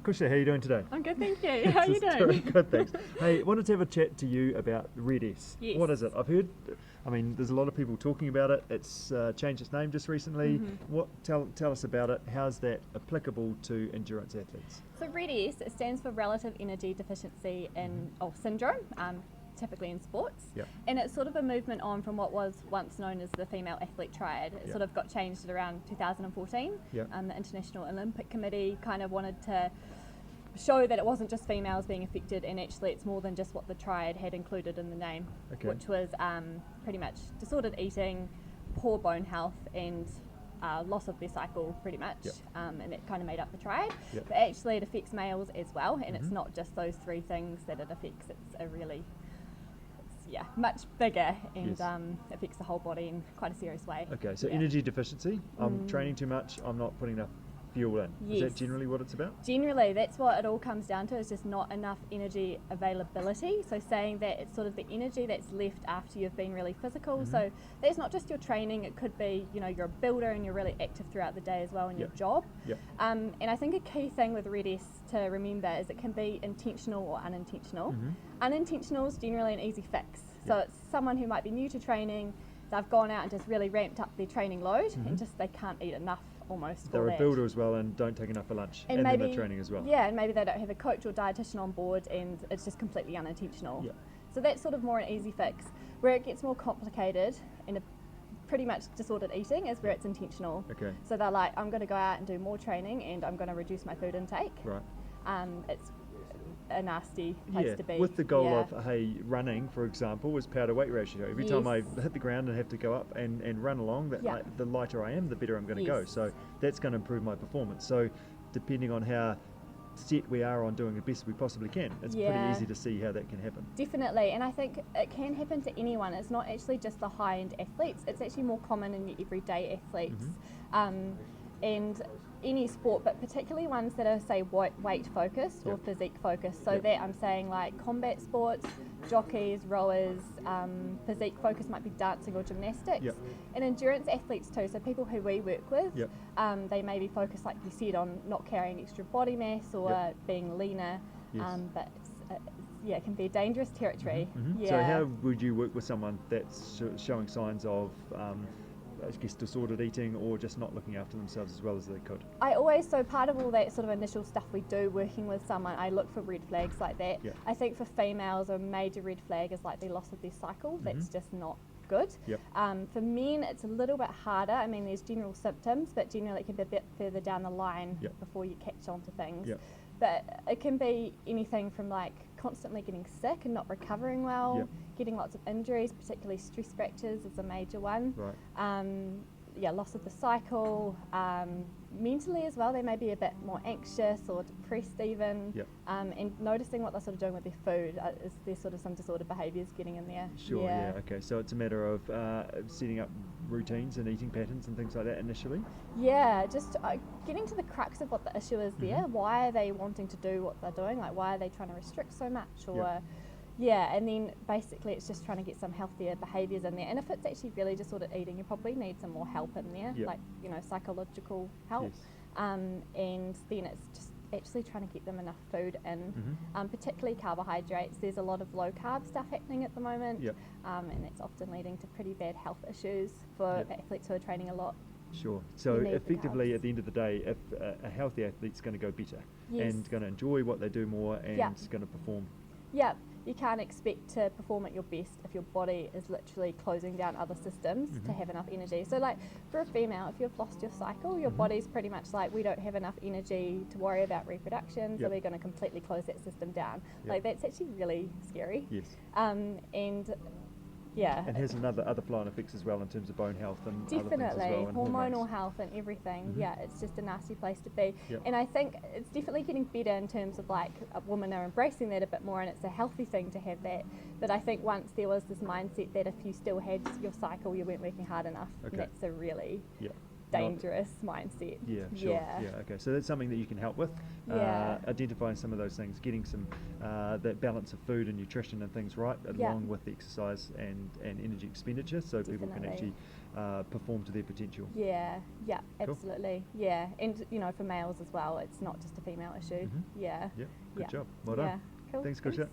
Cushla, how are you doing today? I'm good, thank you. How are you doing? Doing good, thanks. Hey, wanted to have a chat to you about Red S. Yes. What is it? I've heard, there's a lot of people talking about it. It's changed its name just recently. Tell us about it. How's that applicable to endurance athletes? So Red S, it stands for Relative Energy Deficiency Syndrome, typically in sports. Yep. And it's sort of a movement on from what was once known as the Female Athlete Triad. It sort of got changed around 2014. Yep. The International Olympic Committee kind of wanted to show that it wasn't just females being affected, and actually it's more than just what the triad had included in the name, which was pretty much disordered eating, poor bone health, and loss of their cycle, pretty much. And it kind of made up the triad. But actually it affects males as well, and it's not just those three things that it affects. It's a really much bigger, and affects the whole body in quite a serious way. Okay, so energy deficiency. I'm training too much. I'm not putting enough fuel in. Yes. Is that generally what it's about? Generally, that's what it all comes down to, is just not enough energy availability. So saying that it's sort of the energy that's left after you've been really physical. So that's not just your training, it could be, you're a builder and you're really active throughout the day as well in your job. And I think a key thing with Red S to remember is it can be intentional or unintentional. Unintentional is generally an easy fix. So it's someone who might be new to training, they've gone out and just really ramped up their training load, and just they can't eat enough almost. They're a builder as well and don't take enough for lunch, and maybe, then they're training as well. Yeah, and maybe they don't have a coach or dietitian on board, and it's just completely unintentional. So that's sort of more an easy fix. Where it gets more complicated and pretty much disordered eating is where it's intentional. So they're like, I'm going to go out and do more training, and I'm going to reduce my food intake. It's a nasty place to be. With the goal of, running, for example, is power to weight ratio. Every time I hit the ground and have to go up and run along, the lighter I am, the better I'm going to go. So that's going to improve my performance. So depending on how set we are on doing the best we possibly can, it's pretty easy to see how that can happen. Definitely, and I think it can happen to anyone. It's not actually just the high-end athletes. It's actually more common in your everyday athletes. And any sport, but particularly ones that are, say, weight focused or physique focused. So that I'm saying like combat sports, jockeys, rowers, physique focused might be dancing or gymnastics, and endurance athletes too. So people who we work with, they may be focused, like you said, on not carrying extra body mass or being leaner, but it can be a dangerous territory. So how would you work with someone that's showing signs of disordered eating or just not looking after themselves as well as they could? So part of all that sort of initial stuff we do working with someone, I look for red flags like that. I think for females, a major red flag is like the loss of their cycle. That's just not good. For men, it's a little bit harder. I mean, there's general symptoms, but generally it can be a bit further down the line before you catch on to things. But it can be anything from like constantly getting sick and not recovering well, getting lots of injuries, particularly stress fractures is a major one. Loss of the cycle. Mentally as well, they may be a bit more anxious or depressed even, and noticing what they're sort of doing with their food. Is there sort of some disordered behaviours getting in there? Okay, so it's a matter of setting up routines and eating patterns and things like that initially? Just getting to the crux of what the issue is there. Why are they wanting to do what they're doing? Like, why are they trying to restrict so much? Or and then basically it's just trying to get some healthier behaviours in there. And if it's actually really disordered eating, you probably need some more help in there, like, psychological help. And then it's just actually trying to get them enough food in, particularly carbohydrates. There's a lot of low carb stuff happening at the moment, and it's often leading to pretty bad health issues for athletes who are training a lot. So effectively at the end of the day, if a healthy athlete's going to go better and going to enjoy what they do more and is going to perform. You can't expect to perform at your best if your body is literally closing down other systems to have enough energy. So like for a female, if you've lost your cycle, your body's pretty much like, we don't have enough energy to worry about reproduction, so we're going to completely close that system down. Like that's actually really scary. And has other flow-on effects as well in terms of bone health and definitely other things as well, and hormonal health and everything. It's just a nasty place to be. And I think it's definitely getting better in terms of like women are embracing that a bit more, and it's a healthy thing to have that. But I think once there was this mindset that if you still had your cycle, you weren't working hard enough, and that's a really dangerous mindset. Yeah, sure. Yeah, okay. So that's something that you can help with. Identifying some of those things, getting some that balance of food and nutrition and things right, along with the exercise and energy expenditure, so people can actually perform to their potential. Yeah, Cool. absolutely. Yeah, and you know, for males as well, it's not just a female issue. Mm-hmm. Yeah. Good job. Well done. Cool. Thanks, Cushla.